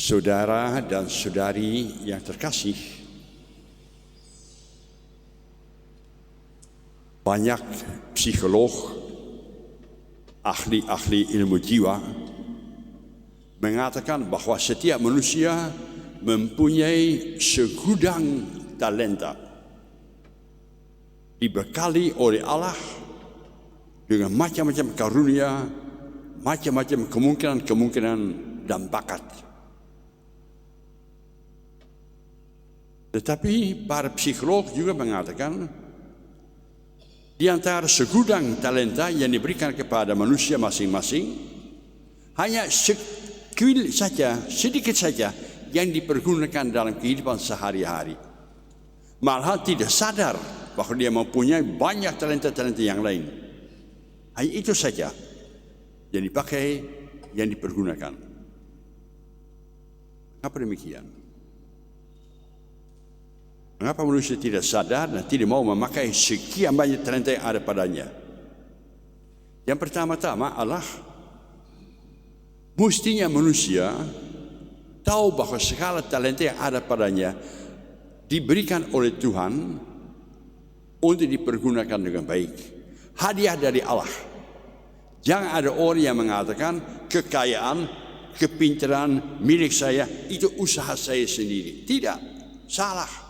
Saudara dan saudari yang terkasih, banyak psikolog, ahli-ahli ilmu jiwa mengatakan bahwa setiap manusia mempunyai segudang talenta dibekali oleh Allah dengan macam-macam karunia, macam-macam kemungkinan dan bakat. Tetapi para psikolog juga mengatakan di antara segudang talenta yang diberikan kepada manusia masing-masing, hanya sekwil saja, sedikit saja yang dipergunakan dalam kehidupan sehari-hari. Malah tidak sadar bahwa dia mempunyai banyak talenta-talenta yang lain. Hanya itu saja yang dipakai, yang dipergunakan. Apa demikian? Mengapa manusia tidak sadar dan tidak mau memakai sekian banyak talenta yang ada padanya? Yang pertama-tama adalah mestinya manusia tahu bahwa segala talenta yang ada padanya diberikan oleh Tuhan untuk dipergunakan dengan baik. Hadiah dari Allah. Jangan ada orang yang mengatakan kekayaan, kepintaran milik saya itu usaha saya sendiri. Tidak, salah.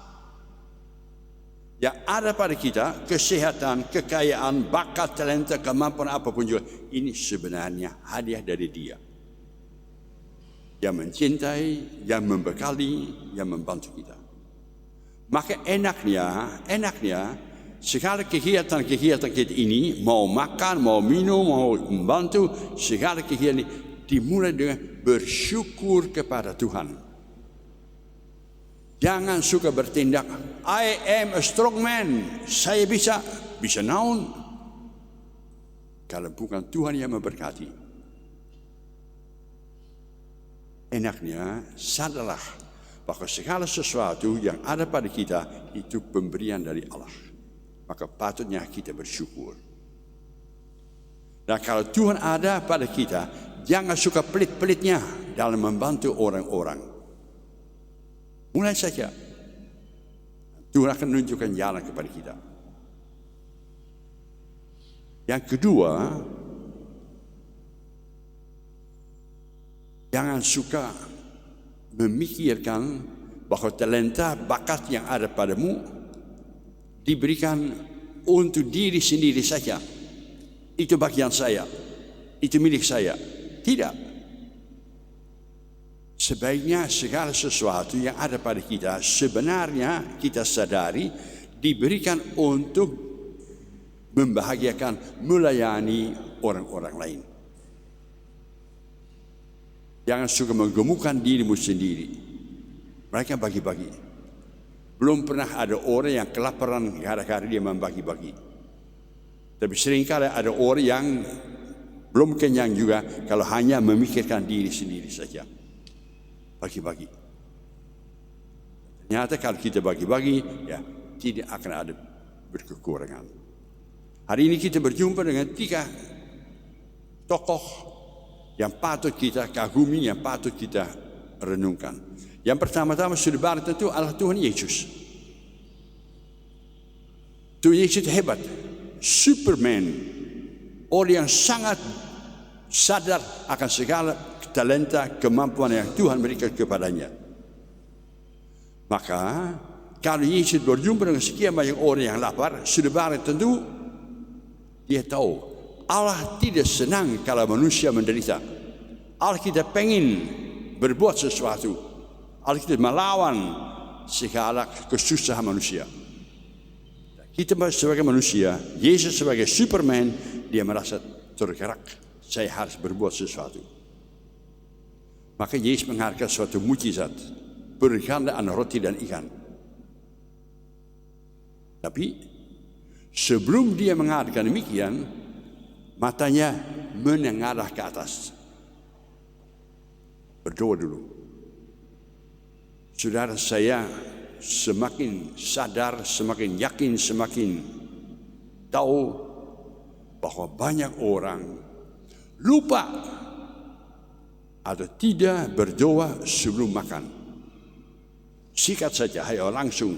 Yang ada pada kita, kesehatan, kekayaan, bakat, talenta, kemampuan apapun juga, ini sebenarnya hadiah dari Dia. Yang mencintai, yang membekali, yang membantu kita. Maka enaknya, segala kegiatan kita ini, mau makan, mau minum, mau membantu, segala kegiatan ini dimulai dengan bersyukur kepada Tuhan. Jangan suka bertindak, I am a strong man, saya bisa naon. Kalau bukan Tuhan yang memberkati. Enaknya sadarlah bahwa segala sesuatu yang ada pada kita itu pemberian dari Allah. Maka patutnya kita bersyukur. Dan kalau Tuhan ada pada kita, jangan suka pelit-pelitnya dalam membantu orang-orang. Mulai saja. Tuhan akan menunjukkan jalan kepada kita. Yang kedua, jangan suka memikirkan bahwa talenta bakat yang ada padamu diberikan untuk diri sendiri saja. Itu bagian saya. Itu milik saya. Tidak. Sebaiknya segala sesuatu yang ada pada kita sebenarnya kita sadari diberikan untuk membahagiakan, melayani orang-orang lain. Jangan suka menggemukkan dirimu sendiri. Mereka bagi-bagi. Belum pernah ada orang yang kelaparan gara-gara dia membagi-bagi. Tapi seringkali ada orang yang belum kenyang juga kalau hanya memikirkan diri sendiri saja. Bagi-bagi. Ternyata kalau kita bagi-bagi, ya tidak akan ada berkekurangan. Hari ini kita berjumpa dengan 3 tokoh yang patut kita kagumi, yang patut kita renungkan. Yang pertama-tama sudah barat tentu adalah Tuhan Yesus. Tuhan Yesus hebat, Superman, orang yang sangat sadar akan segala talenta, kemampuan yang Tuhan berikan kepadanya. Maka kalau Yesus berjumpa dengan sekian banyak orang yang lapar, sudah barang tentu dia tahu Allah tidak senang kalau manusia menderita. Allah kita pengen berbuat sesuatu. Allah kita melawan segala kesusahan manusia. Kita sebagai manusia, Yesus sebagai Superman, dia merasa tergerak. Saya harus berbuat sesuatu. Maka Yesus mengharapkan suatu mukjizat, bergandaan roti dan ikan. Tapi sebelum dia mengharapkan demikian, matanya menengadah ke atas. Berdoa dulu. Saudara, saya semakin sadar, semakin yakin, semakin tahu bahwa banyak orang lupa atau tidak berdoa sebelum makan. Sikat saja, ayo langsung.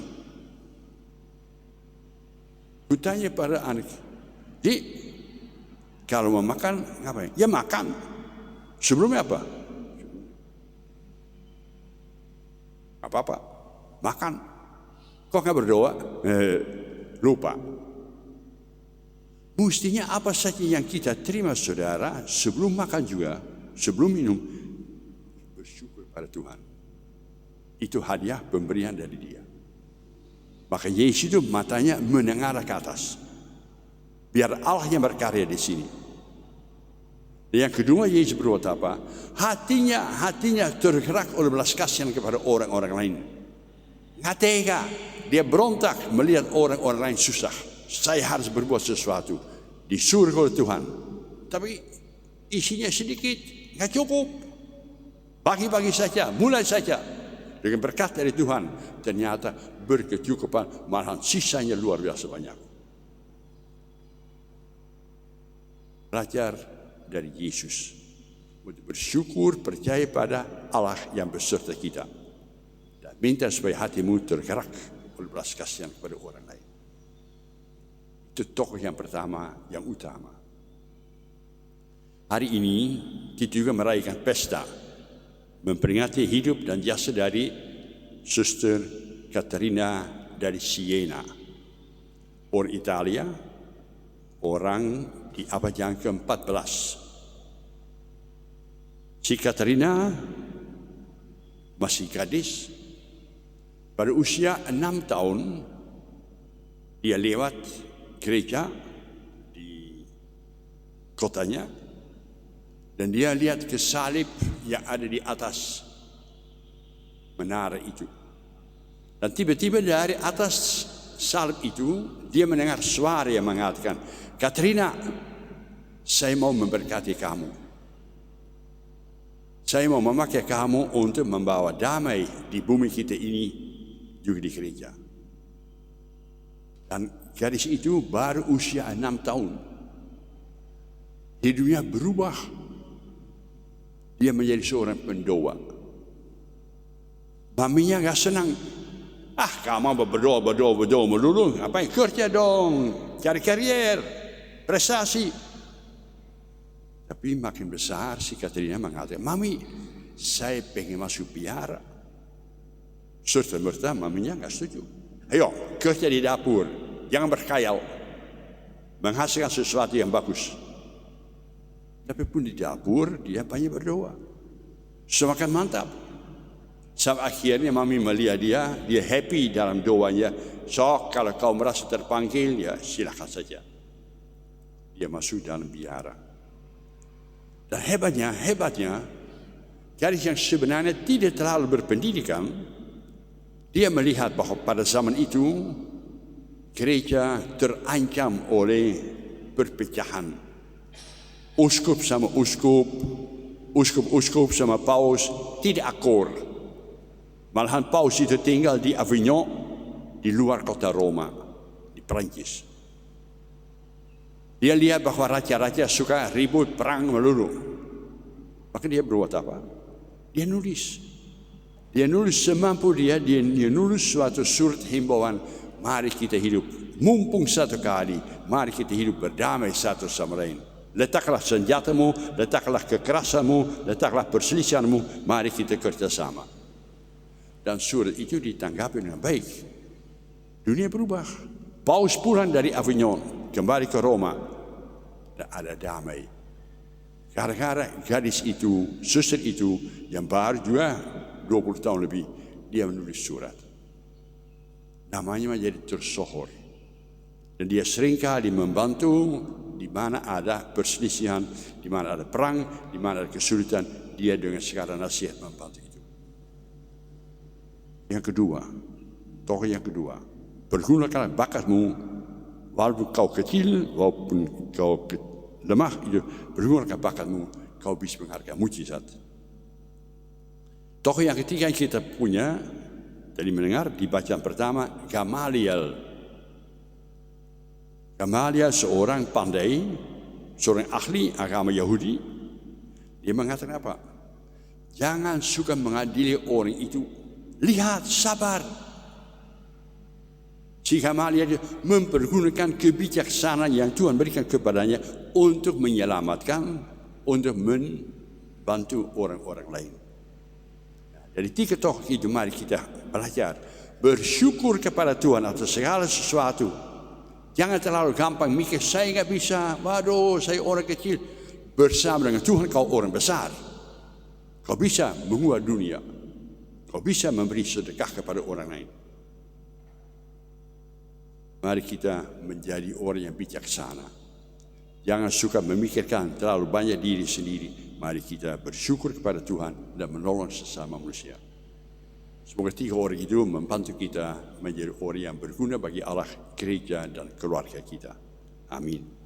Kutanya pada anak, Dik, kalau mau makan ngapain? Ya makan. Sebelumnya apa? Apa-apa, makan. Kok nggak berdoa? Lupa. Mestinya apa saja yang kita terima saudara, sebelum makan juga, sebelum minum, bersyukur pada Tuhan. Itu hadiah pemberian dari Dia. Maka Yesus itu matanya menengadah ke atas. Biar Allah yang berkarya di sini. Dan yang kedua, Yesus berbuat apa? Hatinya tergerak oleh belas kasihan kepada orang-orang lain. Nggak tega. Dia berontak melihat orang-orang lain susah. Saya harus berbuat sesuatu. Disuruh oleh Tuhan. Tapi isinya sedikit. Nggak cukup. Bagi-bagi saja. Mulai saja. Dengan berkat dari Tuhan. Ternyata berkecukupan. Malahan sisanya luar biasa banyak. Belajar dari Yesus untuk bersyukur, percaya pada Allah yang beserta kita, dan minta supaya hatimu tergerak oleh belas kasihan kepada orang lain. Itu tokoh yang pertama, yang utama. Hari ini kita juga merayakan pesta memperingati hidup dan jasa dari Suster Caterina dari Siena, orang Italia, orang di abad yang ke-14. Si Caterina masih gadis. Pada usia 6 tahun, dia lewat gereja di kotanya dan dia lihat ke salib yang ada di atas menara itu. Dan tiba-tiba dari atas salib itu, dia mendengar suara yang mengatakan, Caterina, saya mau memberkati kamu. Saya mau memakai kamu untuk membawa damai di bumi kita ini, juga di gereja. Dan gadis itu baru usia 6 tahun. Hidupnya berubah. Dia menjadi seorang pendoa. Maminya gak senang. Kamu berdoa melulu. Apa yang kerja dong? Cari karier, prestasi. Tapi makin besar si Caterina mengatakan, Mami, saya pengen masuk biara. Serta-merta maminya gak setuju. Ayo, kerja di dapur. Jangan berkhayal. Menghasilkan sesuatu yang bagus. Tapi pun di dapur, dia banyak berdoa. Semakin mantap. Sampai akhirnya mami melihat dia happy dalam doanya. So, kalau kau merasa terpanggil, ya silakan saja. Dia masuk dalam biara. Dan hebatnya, gadis yang sebenarnya tidak terlalu berpendidikan, dia melihat bahwa pada zaman itu gereja terancam oleh perpecahan. Uskup sama uskup, uskup sama paus tidak akur. Malahan paus itu tinggal di Avignon, di luar kota Roma, di Prancis. Dia lihat bahwa raja-raja suka ribut perang melulu. Maka dia berbuat apa? Dia nulis. Dia nulis semampu dia nulis suatu surat himbauan. Mari kita hidup. Mumpung satu kali. Mari kita hidup berdamai satu sama lain. Letaklah senjatamu, letaklah kekerasanmu, letaklah perselisihanmu. Mari kita kerjasama. Dan surat itu ditanggapi dengan baik. Dunia berubah. Paus pulang dari Avignon. Kembali ke Roma, dan ada damai. Gara-gara gadis itu, suster itu, yang baru juga 20 tahun lebih, dia menulis surat. Namanya menjadi tersohor. Dan dia seringkali membantu di mana ada perselisihan, di mana ada perang, di mana ada kesulitan, dia dengan segala nasihat membantu itu. Yang kedua, tokoh yang kedua, pergunakan bakatmu. Walaupun kau kecil, walaupun kau lemah, itu bergunakan bakatmu, kau bisa menghargai mujizat. Tokoh yang ketiga yang kita punya, tadi mendengar di bacaan pertama, Gamaliel. Gamaliel seorang pandai, seorang ahli agama Yahudi. Dia mengatakan apa? Jangan suka mengadili orang itu. Lihat, sabar. Si Gamalia mempergunakan kebijaksanaan yang Tuhan berikan kepadanya untuk menyelamatkan, untuk membantu orang-orang lain. Dari 3 tokoh itu mari kita belajar. Bersyukur kepada Tuhan atas segala sesuatu. Jangan terlalu gampang mikir, saya nggak bisa, waduh saya orang kecil. Bersama dengan Tuhan kau orang besar. Kau bisa mengubah dunia. Kau bisa memberi sedekah kepada orang lain. Mari kita menjadi orang yang bijaksana. Jangan suka memikirkan terlalu banyak diri sendiri. Mari kita bersyukur kepada Tuhan dan menolong sesama manusia. Semoga 3 orang itu membantu kita menjadi orang yang berguna bagi Allah, gereja dan keluarga kita. Amin.